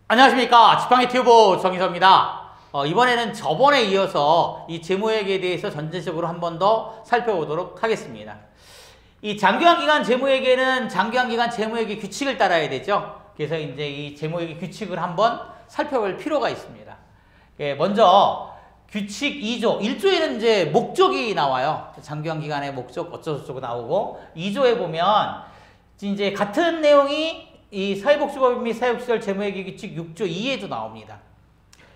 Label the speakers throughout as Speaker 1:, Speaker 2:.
Speaker 1: 안녕하십니까. 지팡이 튜브 정희서입니다. 이번에는 저번에 이어서 이 재무회계에 대해서 전체적으로 한 번 더 살펴보도록 하겠습니다. 이 장기환기간 재무회계는 장기환기간 재무회계 규칙을 따라야 되죠. 그래서 이제 이 재무회계 규칙을 한번 살펴볼 필요가 있습니다. 예, 먼저 규칙 2조, 1조에는 이제 목적이 나와요. 장기환기간의 목적 어쩌고저쩌고 나오고, 2조에 보면 이제 같은 내용이 이 사회복지법 및 사회복지시설 재무회계 규칙 6조 2에도 나옵니다.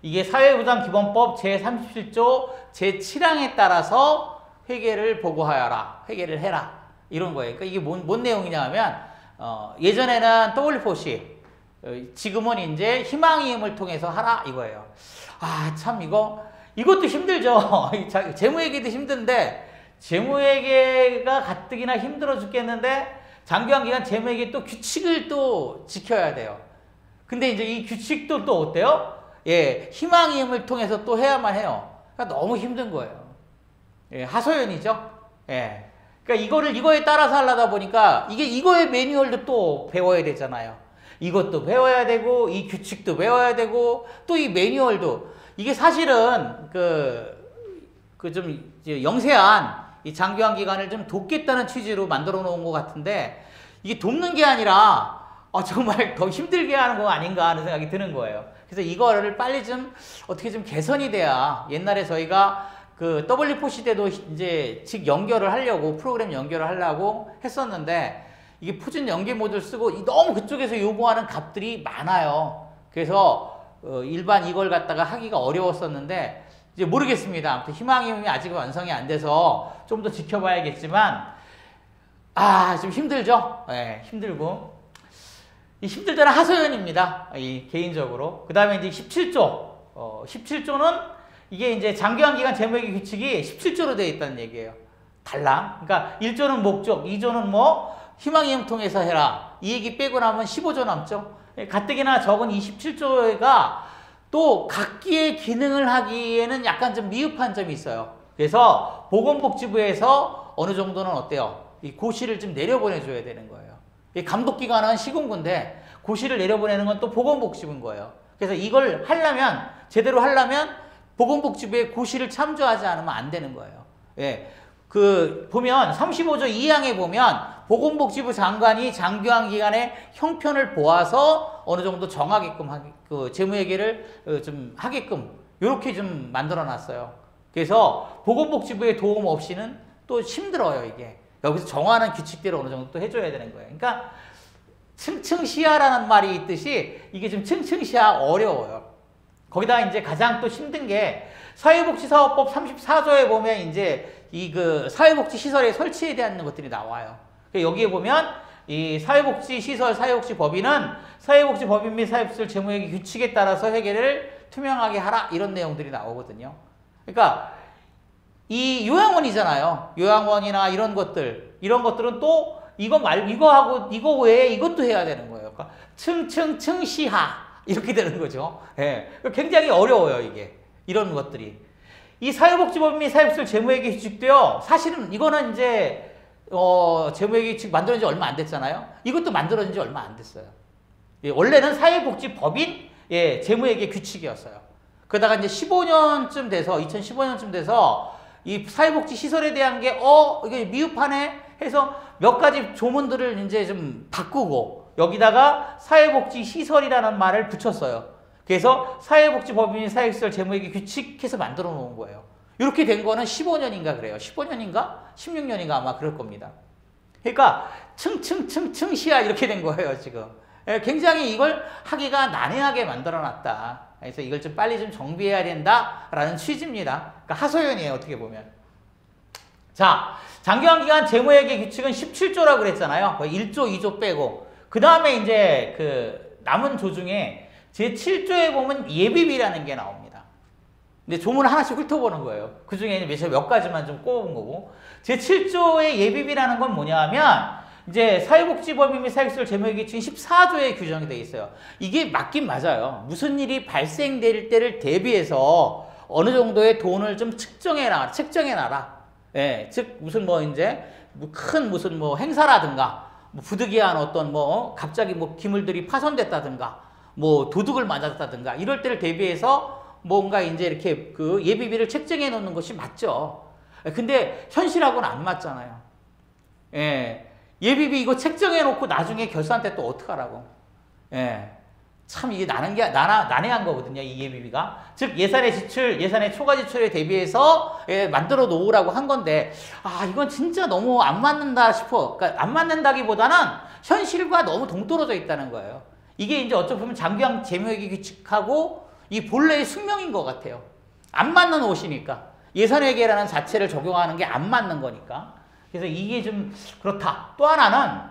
Speaker 1: 이게 사회보장기본법 제37조 제7항에 따라서 회계를 보고하여라, 회계를 해라, 이런 거예요. 그러니까 이게 뭔 내용이냐 하면, 예전에는 WFOC, 지금은 이제 희망이음을 통해서 하라, 이거예요. 아, 참, 이것도 힘들죠. 재무회계도 힘든데, 재무회계가 가뜩이나 힘들어 죽겠는데, 장기환기간 재무회계 또 규칙을 또 지켜야 돼요. 근데 이제 이 규칙도 또 어때요? 예, 희망이음을 통해서 또 해야만 해요. 그러니까 너무 힘든 거예요. 예, 하소연이죠. 예. 그러니까 이거에 따라서 하려다 보니까 이거의 매뉴얼도 또 배워야 되잖아요. 이것도 배워야 되고, 이 규칙도 배워야 되고, 또 이 매뉴얼도. 이게 사실은 좀 영세한 이 장기환기간을 좀 돕겠다는 취지로 만들어 놓은 것 같은데, 이게 돕는 게 아니라 정말 더 힘들게 하는 거 아닌가 하는 생각이 드는 거예요. 그래서 이거를 빨리 좀 어떻게 좀 개선이 돼야, 옛날에 저희가 그 W4C 때도 이제 즉 연결을 하려고, 프로그램 연결을 하려고 했었는데, 이게 표준 연계 모듈 쓰고 너무 그쪽에서 요구하는 값들이 많아요. 그래서 일반 이걸 갖다가 하기가 어려웠었는데, 이제 모르겠습니다. 아무튼 희망이 아직 완성이 안 돼서 좀 더 지켜봐야겠지만, 좀 힘들죠? 네, 힘들고. 이 힘들 때는 하소연입니다. 개인적으로. 그 다음에 이제 17조. 17조는 이게 이제 장기환기간 재무회계 규칙이 17조로 되어 있다는 얘기예요. 달랑. 그러니까 1조는 목적, 2조는 뭐 희망이음 통해서 해라. 이 얘기 빼고 나면 15조 남죠. 가뜩이나 적은 27조가 또 각기의 기능을 하기에는 약간 좀 미흡한 점이 있어요. 그래서 보건복지부에서 어느 정도는 어때요? 이 고시를 좀 내려보내줘야 되는 거예요. 이 감독기관은 시군구인데 고시를 내려보내는 건 또 보건복지부인 거예요. 그래서 이걸 하려면, 제대로 하려면 보건복지부의 고시를 참조하지 않으면 안 되는 거예요. 예. 보면 35조 2항에 보면 보건복지부 장관이 장기환기간의 형편을 보아서 어느 정도 정하게끔 재무회계를 좀 하게끔 이렇게 좀 만들어 놨어요. 그래서 보건복지부의 도움 없이는 또 힘들어요, 이게. 여기서 정하는 규칙대로 어느 정도 또 해줘야 되는 거예요. 그러니까 층층시하라는 말이 있듯이 이게 좀 층층시하 어려워요. 거기다가 이제 가장 또 힘든 게 사회복지사업법 34조에 보면 이제 사회복지시설의 설치에 대한 것들이 나와요. 여기에 보면 이 사회복지시설 사회복지법인은 사회복지법인 및 사회복지시설 재무회계 규칙에 따라서 회계를 투명하게 하라, 이런 내용들이 나오거든요. 그러니까 이 요양원이잖아요. 요양원이나 이런 것들은 또 이거하고 이거 외에 이것도 해야 되는 거예요. 그러니까 층층층시하 이렇게 되는 거죠. 예. 굉장히 어려워요, 이게. 이런 것들이. 이 사회복지법 및 사회복지시설 재무회계 규칙도요, 사실은 이거는 이제 재무회계 규칙 만들어진 지 얼마 안 됐잖아요. 이것도 만들어진 지 얼마 안 됐어요. 예, 원래는 사회복지법인 재무회계 규칙이었어요. 그러다가 이제 15년쯤 돼서, 2015년쯤 돼서 이 사회복지시설에 대한 게 이게 미흡하네 해서 몇 가지 조문들을 이제 좀 바꾸고, 여기다가 사회복지시설이라는 말을 붙였어요. 그래서 사회복지법인 사회복지시설 재무회계 규칙해서 만들어 놓은 거예요. 이렇게 된 거는 15년인가 그래요. 15년인가? 16년인가 아마 그럴 겁니다. 그러니까 층층층층시야 이렇게 된 거예요, 지금. 굉장히 이걸 하기가 난해하게 만들어 놨다. 그래서 이걸 좀 빨리 좀 정비해야 된다라는 취지입니다. 그러니까 하소연이에요, 어떻게 보면. 자, 장기환기간 재무회계 규칙은 17조라고 그랬잖아요. 1조, 2조 빼고. 그 다음에 이제 남은 조 중에 제7조에 보면 예비비라는 게 나옵니다. 근데 조문을 하나씩 훑어보는 거예요. 그 중에 몇 가지만 좀 꼽은 거고. 제7조의 예비비라는 건 뭐냐 하면, 이제 사회복지법인 및 사회복지시설 재무회계 규칙 14조에 규정이 되어 있어요. 이게 맞긴 맞아요. 무슨 일이 발생될 때를 대비해서 어느 정도의 돈을 좀 측정해놔라. 예, 즉, 무슨 행사라든가, 부득이한 어떤 갑자기 기물들이 파손됐다든가, 뭐 도둑을 맞았다든가 이럴 때를 대비해서 뭔가 이제 이렇게 그 예비비를 책정해 놓는 것이 맞죠. 근데 현실하고는 안 맞잖아요. 예. 예비비 이거 책정해 놓고 나중에 결산 때 또 어떡하라고. 예. 참 이게 난해한 거거든요. 이 예비비가. 즉 예산의 지출, 예산의 초과 지출에 대비해서 만들어 놓으라고 한 건데 아 이건 진짜 너무 안 맞는다 싶어. 그러니까 안 맞는다기보다는 현실과 너무 동떨어져 있다는 거예요. 이게 이제 어쩌면 보면 장기왕 재무회계 규칙하고 이 본래의 숙명인 것 같아요. 안 맞는 옷이니까. 예산회계라는 자체를 적용하는 게 안 맞는 거니까. 그래서 이게 좀 그렇다. 또 하나는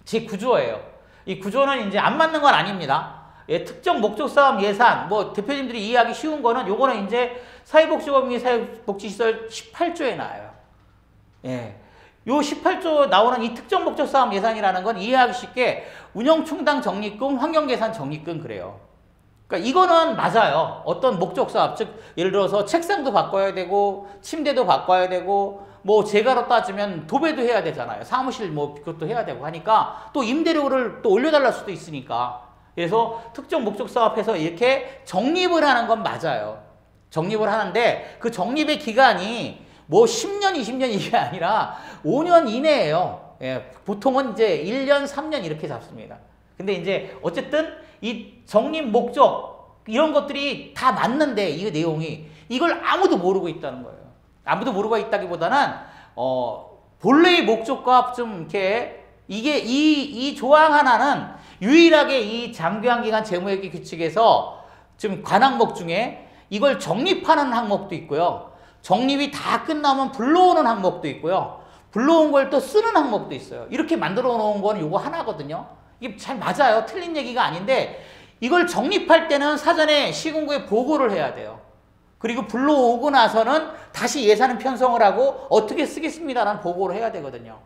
Speaker 1: 제 구조예요. 이 구조는 이제 안 맞는 건 아닙니다. 예, 특정 목적 사업 예산, 뭐 대표님들이 이해하기 쉬운 거는 요거는 이제 사회복지법 및 사회복지시설 18조에 나와요. 예. 요 18조 나오는 이 특정 목적 사업 예산이라는 건 이해하기 쉽게 운영충당 적립금, 환경개선 적립금 그래요. 그러니까 이거는 맞아요. 어떤 목적 사업, 즉 예를 들어서 책상도 바꿔야 되고 침대도 바꿔야 되고 뭐 재가로 따지면 도배도 해야 되잖아요. 사무실 뭐 그것도 해야 되고 하니까 또 임대료를 또 올려달랄 수도 있으니까. 그래서 특정 목적 사업에서 이렇게 적립을 하는 건 맞아요. 적립을 하는데 그 적립의 기간이 뭐 10년, 20년 이게 아니라 5년 이내예요. 예, 보통은 이제 1년, 3년 이렇게 잡습니다. 근데 이제 어쨌든 이 적립 목적 이런 것들이 다 맞는데 이 내용이 이걸 아무도 모르고 있다는 거예요. 아무도 모르고 있다기보다는 본래의 목적과 좀 이렇게 이게 이 조항 하나는 유일하게 이 장기환기간 재무회계 규칙에서 좀 관항목 중에 이걸 적립하는 항목도 있고요. 적립이 다 끝나면 불러오는 항목도 있고요. 불러온 걸 또 쓰는 항목도 있어요. 이렇게 만들어 놓은 건 요거 하나거든요. 이게 잘 맞아요. 틀린 얘기가 아닌데 이걸 적립할 때는 사전에 시군구에 보고를 해야 돼요. 그리고 불러오고 나서는 다시 예산을 편성을 하고 어떻게 쓰겠습니다라는 보고를 해야 되거든요.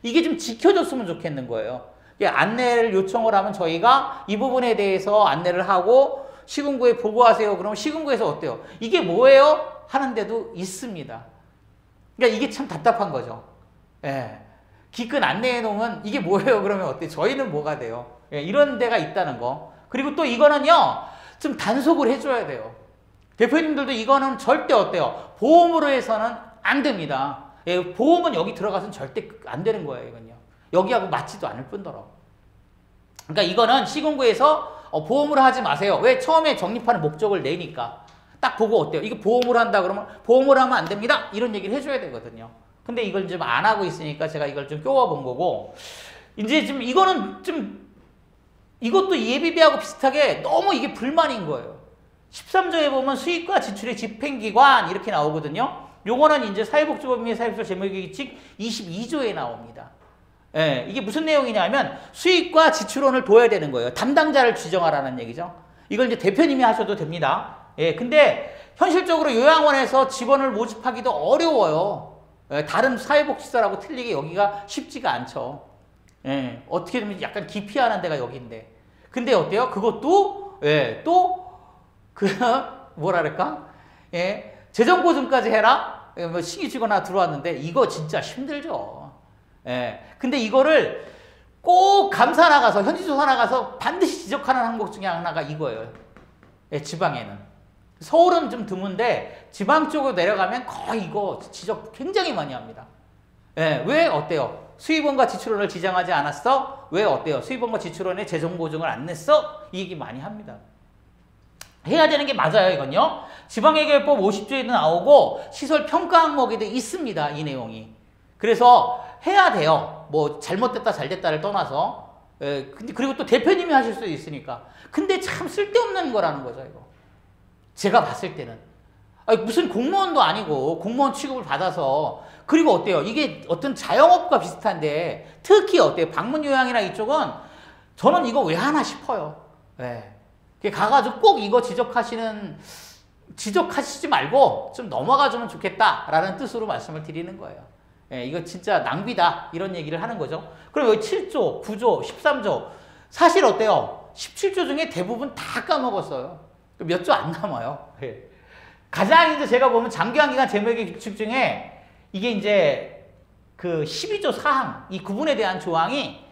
Speaker 1: 이게 좀 지켜줬으면 좋겠는 거예요. 안내를 요청을 하면 저희가 이 부분에 대해서 안내를 하고 시군구에 보고하세요. 그러면 시군구에서 어때요? 이게 뭐예요? 하는데도 있습니다. 그러니까 이게 참 답답한 거죠. 예. 기껏 안내해 놓으면 이게 뭐예요? 그러면 어때요? 저희는 뭐가 돼요? 예, 이런 데가 있다는 거. 그리고 또 이거는요. 좀 단속을 해줘야 돼요. 대표님들도 이거는 절대 어때요? 보험으로 해서는 안 됩니다. 예, 보험은 여기 들어가서는 절대 안 되는 거예요. 이건요. 여기하고 맞지도 않을 뿐더러. 그러니까 이거는 시군구에서 보험으로 하지 마세요. 왜? 처음에 적립하는 목적을 내니까. 딱 보고 어때요? 이거 보험으로 한다 그러면 보험으로 하면 안 됩니다. 이런 얘기를 해줘야 되거든요. 근데 이걸 좀 안 하고 있으니까 제가 이걸 좀 껴와 본 거고 이제 좀 이거는 좀 이것도 예비비하고 비슷하게 너무 이게 불만인 거예요. 13조에 보면 수익과 지출의 집행기관 이렇게 나오거든요. 요거는 이제 사회복지법 및 사회복지법 재무회계 규칙 22조에 나옵니다. 예, 이게 무슨 내용이냐면 수익과 지출원을 둬야 되는 거예요. 담당자를 지정하라는 얘기죠. 이걸 이제 대표님이 하셔도 됩니다. 예, 근데 현실적으로 요양원에서 직원을 모집하기도 어려워요. 예, 다른 사회복지사라고 틀리게 여기가 쉽지가 않죠. 예, 어떻게 보면 약간 기피하는 데가 여기인데. 근데 어때요? 그것도, 예, 또, 뭐랄까? 예, 재정보증까지 해라? 예, 뭐 신규 직원 하나 들어왔는데, 이거 진짜 힘들죠. 예, 근데 이거를 꼭 감사 나가서, 현지조사 나가서 반드시 지적하는 항목 중에 하나가 이거예요. 예, 지방에는. 서울은 좀 드문데, 지방 쪽으로 내려가면 거의 이거 지적 굉장히 많이 합니다. 예, 왜 어때요? 수입원과 지출원을 지정하지 않았어? 왜 어때요? 수입원과 지출원에 재정보증을 안 냈어? 이 얘기 많이 합니다. 해야 되는 게 맞아요, 이건요. 지방해결법 50조에도 나오고 시설 평가 항목에도 있습니다, 이 내용이. 그래서 해야 돼요. 뭐 잘못됐다 잘됐다를 떠나서. 예, 그리고 또 대표님이 하실 수도 있으니까. 근데 참 쓸데없는 거라는 거죠, 이거. 제가 봤을 때는. 아니, 무슨 공무원도 아니고 공무원 취급을 받아서 그리고 어때요? 이게 어떤 자영업과 비슷한데 특히 어때요? 방문요양이나 이쪽은 저는 이거 왜 하나 싶어요. 네. 가가지고 꼭 이거 지적하시지 말고 좀 넘어가주면 좋겠다라는 뜻으로 말씀을 드리는 거예요. 네, 이거 진짜 낭비다 이런 얘기를 하는 거죠. 그럼 여기 7조, 9조, 13조 사실 어때요? 17조 중에 대부분 다 까먹었어요. 몇 조 안 남아요. 네. 가장 이제 제가 보면 장기환기간 재무회계 규칙 중에 이게 이제 그 12조 사항, 이 구분에 대한 조항이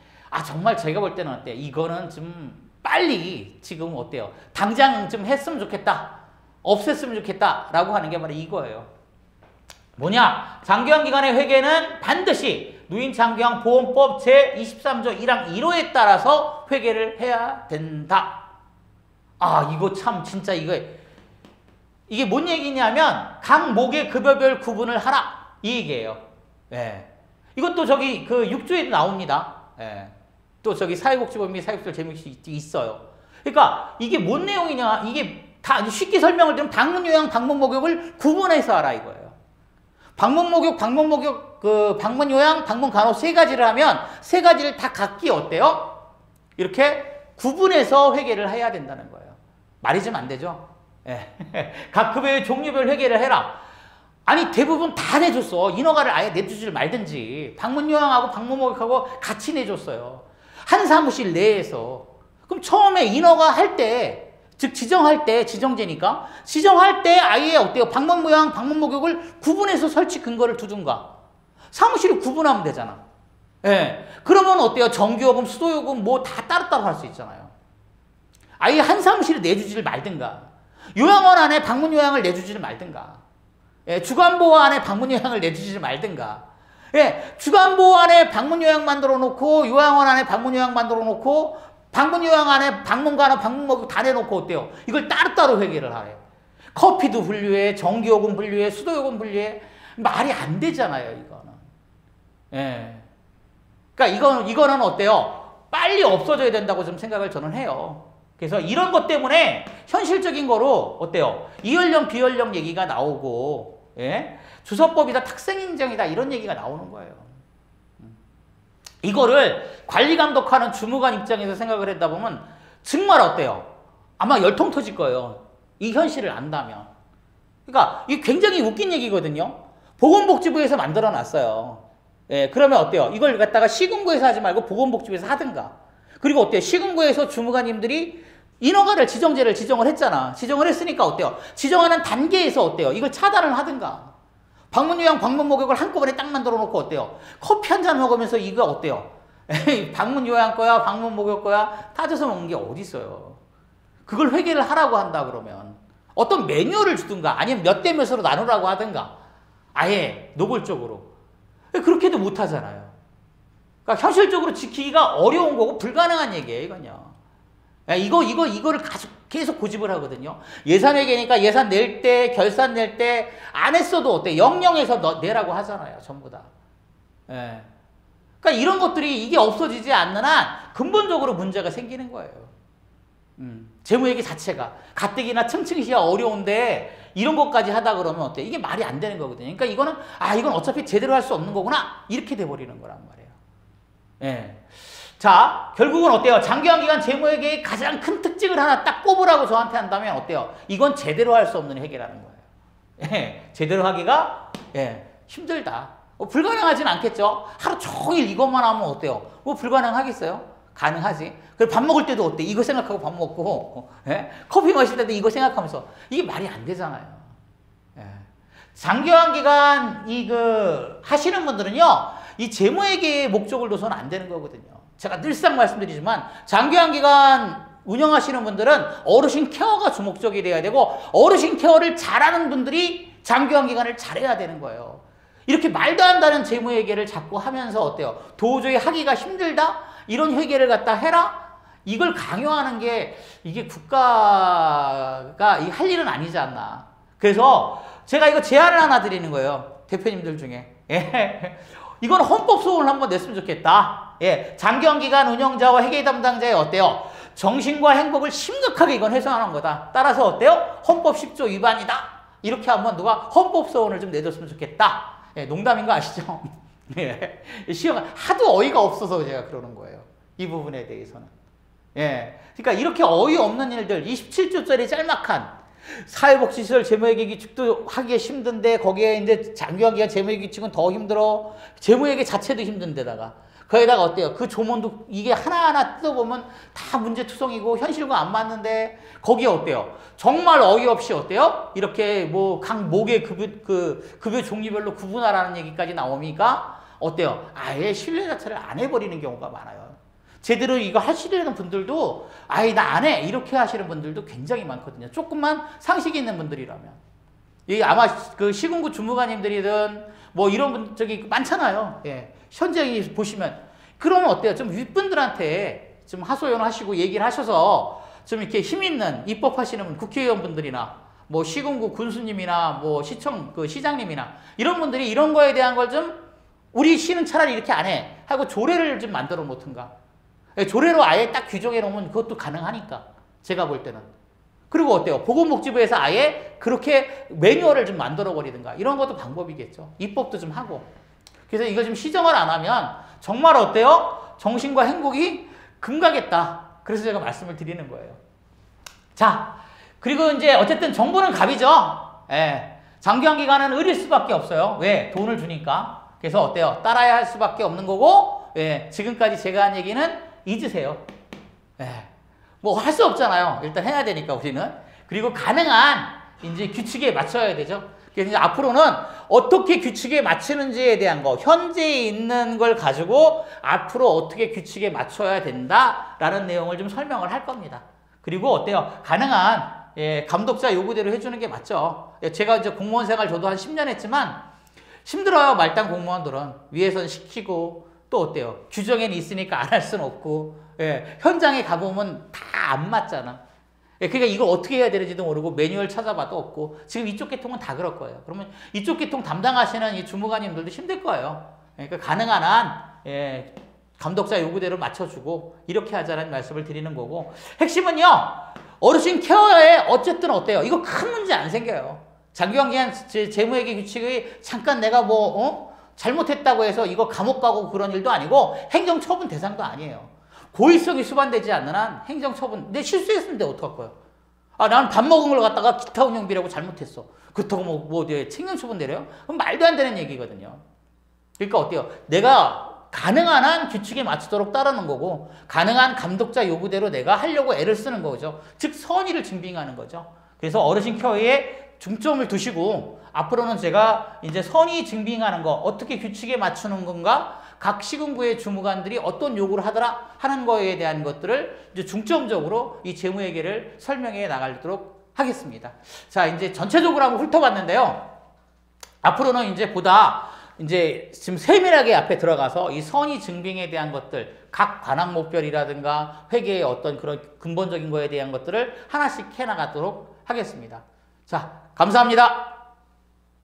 Speaker 1: 정말 제가 볼 때는 어때? 이거는 좀 빨리 지금 어때요? 당장 좀 했으면 좋겠다. 없앴으면 좋겠다라고 하는 게 바로 이거예요. 뭐냐? 장기화기간의 회계는 반드시 누인장기화보험법 제23조 1항 1호에 따라서 회계를 해야 된다. 아, 이거 참 진짜 이게 뭔 얘기냐면 각 목의 급여별 구분을 하라 이 얘기예요. 예. 이것도 저기 그 6조에도 나옵니다. 예. 또 저기 사회복지법 및 사회복지법 제목이 있어요. 그러니까 이게 뭔 내용이냐? 이게 다 쉽게 설명을 드리면 방문 요양, 방문 목욕을 구분해서 하라 이거예요. 방문 목욕, 그 방문 요양, 방문 간호 세 가지를 하면 세 가지를 다 각기 어때요? 이렇게 구분해서 회계를 해야 된다는 거예요. 말이 좀 안 되죠? 예. 각 급여의 종류별 회계를 해라. 아니 대부분 다 내줬어. 인허가를 아예 내주질 말든지 방문 요양하고 방문 목욕하고 같이 내줬어요. 한 사무실 내에서. 그럼 처음에 인허가 할 때, 즉 지정할 때, 지정제니까 지정할 때 아예 어때요? 방문 요양, 방문 목욕을 구분해서 설치 근거를 두든가. 사무실을 구분하면 되잖아. 예. 그러면 어때요? 전기요금, 수도요금 뭐 다 따로따로 할 수 있잖아요. 아예 한 사무실을 내주지를 말든가. 요양원 안에 방문 요양을 내주지를 말든가. 예, 주간보호 안에 방문 요양을 내주지를 말든가. 예, 주간보호 안에 방문 요양 만들어 놓고 요양원 안에 방문 요양 만들어 놓고 방문 요양 안에 방문 간호, 방문 목욕 다 내놓고 어때요? 이걸 따로따로 회계를 하래. 커피도 분류해, 전기요금 분류해, 수도요금 분류해. 말이 안 되잖아요, 이거는. 예. 그러니까 이거는 어때요? 빨리 없어져야 된다고 좀 생각을 저는 해요. 그래서 이런 것 때문에 현실적인 거로 어때요? 이연령, 비연령 얘기가 나오고, 예? 주서법이다, 탁생인정이다 이런 얘기가 나오는 거예요. 이거를 관리 감독하는 주무관 입장에서 생각을 했다 보면 정말 어때요? 아마 열통 터질 거예요. 이 현실을 안다면. 그러니까 이게 굉장히 웃긴 얘기거든요. 보건복지부에서 만들어 놨어요. 예, 그러면 어때요? 이걸 갖다가 시군구에서 하지 말고 보건복지부에서 하든가. 그리고 어때요? 시군구에서 주무관님들이 인허가를 지정제를 지정을 했잖아. 지정을 했으니까 어때요? 지정하는 단계에서 어때요? 이걸 차단을 하든가. 방문 요양, 방문 목욕을 한꺼번에 딱 만들어 놓고 어때요? 커피 한 잔 먹으면서 이거 어때요? 방문 요양 거야, 방문 목욕 거야 따져서 먹는 게 어디 있어요? 그걸 회계를 하라고 한다 그러면 어떤 매뉴얼을 주든가 아니면 몇 대 몇으로 나누라고 하든가 아예 노골적으로. 그렇게도 못 하잖아요. 그러니까 현실적으로 지키기가 어려운 거고 불가능한 얘기예요, 이건요. 이거를 계속 고집을 하거든요. 예산 회계니까 예산 낼 때, 결산 낼 때 안 했어도 어때? 영영해서 내라고 하잖아요, 전부 다. 예. 그러니까 이런 것들이 이게 없어지지 않는 한 근본적으로 문제가 생기는 거예요. 재무회계 자체가 가뜩이나 층층이야 어려운데 이런 것까지 하다 그러면 어때? 이게 말이 안 되는 거거든요. 그러니까 이건 어차피 제대로 할 수 없는 거구나 이렇게 돼버리는 거란 말이에요. 예. 자, 결국은 어때요? 장기화기간 재무회계의 가장 큰 특징을 하나 딱 꼽으라고 저한테 한다면 어때요? 이건 제대로 할 수 없는 회계라는 거예요. 예, 제대로 하기가 힘들다. 불가능하진 않겠죠? 하루 종일 이것만 하면 어때요? 불가능하겠어요? 가능하지. 그리고 밥 먹을 때도 어때? 이거 생각하고 밥 먹고, 커피 마실 때도 이거 생각하면서 이게 말이 안 되잖아요. 장기화기간 하시는 분들은요, 이 재무회계의 목적을 둬서는 안 되는 거거든요. 제가 늘상 말씀드리지만 장기화기간 운영하시는 분들은 어르신 케어가 주목적이 돼야 되고 어르신 케어를 잘하는 분들이 장기화기간을 잘해야 되는 거예요. 이렇게 말도 안 되는 재무회계를 자꾸 하면서 어때요? 도저히 하기가 힘들다? 이런 회계를 갖다 해라? 이걸 강요하는 게 이게 국가가 할 일은 아니지 않나. 그래서 제가 이거 제안을 하나 드리는 거예요. 대표님들 중에. 이건 헌법 소원을 한번 냈으면 좋겠다. 장기화기간 운영자와 회계 담당자의 어때요? 정신과 행복을 심각하게 이건 훼손하는 거다. 따라서 어때요? 헌법 10조 위반이다. 이렇게 한번 누가 헌법 소원을 좀 내줬으면 좋겠다. 농담인 거 아시죠? 시험 하도 어이가 없어서 제가 그러는 거예요. 이 부분에 대해서는. 그러니까 이렇게 어이없는 일들, 27조짜리 짤막한 사회복지시설 재무회계 규칙도 하기가 힘든데 거기에 이제 장기화기간 재무회계 규칙은 더 힘들어. 재무회계 자체도 힘든데다가 거기다가 어때요? 그 조문도 이게 하나하나 뜯어보면 다 문제투성이고 현실과 안 맞는데 거기에 어때요? 정말 어이없이 어때요? 이렇게 각 목의 급여 종류별로 구분하라는 얘기까지 나오니까 어때요? 아예 신뢰 자체를 안 해버리는 경우가 많아요. 제대로 이거 하시려는 분들도 아예 나 안 해 이렇게 하시는 분들도 굉장히 많거든요. 조금만 상식이 있는 분들이라면. 이 아마 그 시군구 주무관님들이든 뭐 이런 분 저기 많잖아요. 예. 현재 보시면 그러면 어때요? 좀 윗분들한테 좀 하소연하시고 얘기를 하셔서 좀 이렇게 힘 있는 입법하시는 분, 국회의원분들이나 뭐 시군구 군수님이나 뭐 시청 그 시장님이나 이런 분들이 이런 거에 대한 걸 좀 우리 시는 차라리 이렇게 안 해 하고 조례를 좀 만들어 놓든가. 조례로 아예 딱 규정해 놓으면 그것도 가능하니까 제가 볼 때는. 그리고 어때요? 보건복지부에서 아예 그렇게 매뉴얼을 좀 만들어 버리든가 이런 것도 방법이겠죠. 입법도 좀 하고. 그래서 이거 좀 시정을 안 하면 정말 어때요? 정신과 행복이 금가겠다. 그래서 제가 말씀을 드리는 거예요. 자, 그리고 이제 어쨌든 정부는 갑이죠. 예. 장기환기관은 의릴 수밖에 없어요. 왜? 돈을 주니까. 그래서 어때요? 따라야 할 수밖에 없는 거고, 예. 지금까지 제가 한 얘기는 잊으세요. 예. 뭐 할 수 없잖아요. 일단 해야 되니까 우리는. 그리고 가능한 이제 규칙에 맞춰야 되죠. 그래서 이제 앞으로는 어떻게 규칙에 맞추는지에 대한 거, 현재 있는 걸 가지고 앞으로 어떻게 규칙에 맞춰야 된다라는 내용을 좀 설명을 할 겁니다. 그리고 어때요? 가능한 감독자 요구대로 해주는 게 맞죠. 제가 이제 공무원 생활 저도 한 10년 했지만 힘들어요. 말단 공무원들은. 위에선 시키고 또 어때요? 규정에는 있으니까 안 할 수는 없고 현장에 가보면 다 안 맞잖아. 그러니까 이걸 어떻게 해야 되는지도 모르고 매뉴얼 찾아봐도 없고 지금 이쪽 계통은 다 그럴 거예요. 그러면 이쪽 계통 담당하시는 이 주무관님들도 힘들 거예요. 그러니까 가능한 한 감독자 요구대로 맞춰주고 이렇게 하자는 말씀을 드리는 거고 핵심은요. 어르신 케어에 어쨌든 어때요? 이거 큰 문제 안 생겨요. 장기환기관 재무회계 규칙의 잠깐 내가 뭐 잘못했다고 해서 이거 감옥 가고 그런 일도 아니고 행정처분 대상도 아니에요. 고의성이 수반되지 않는 한 행정처분. 내 실수했는데 어떡할 거야? 아, 나는 밥 먹은 걸 갖다가 기타 운영비라고 잘못했어. 그렇다고 책임처분 내려요? 그럼 말도 안 되는 얘기거든요. 그러니까 어때요? 내가 가능한 한 규칙에 맞추도록 따르는 거고 가능한 감독자 요구대로 내가 하려고 애를 쓰는 거죠. 즉 선의를 증빙하는 거죠. 그래서 어르신 케어에 중점을 두시고 앞으로는 제가 이제 선의 증빙하는 거 어떻게 규칙에 맞추는 건가 각 시군구의 주무관들이 어떤 요구를 하더라 하는 거에 대한 것들을 이제 중점적으로 이 재무회계를 설명해 나가도록 하겠습니다. 자, 이제 전체적으로 한번 훑어봤는데요. 앞으로는 이제 보다 이제 지금 세밀하게 앞에 들어가서 이 선의 증빙에 대한 것들 각 관학 목별이라든가 회계의 어떤 그런 근본적인 거에 대한 것들을 하나씩 해나가도록 하겠습니다. 자, 감사합니다.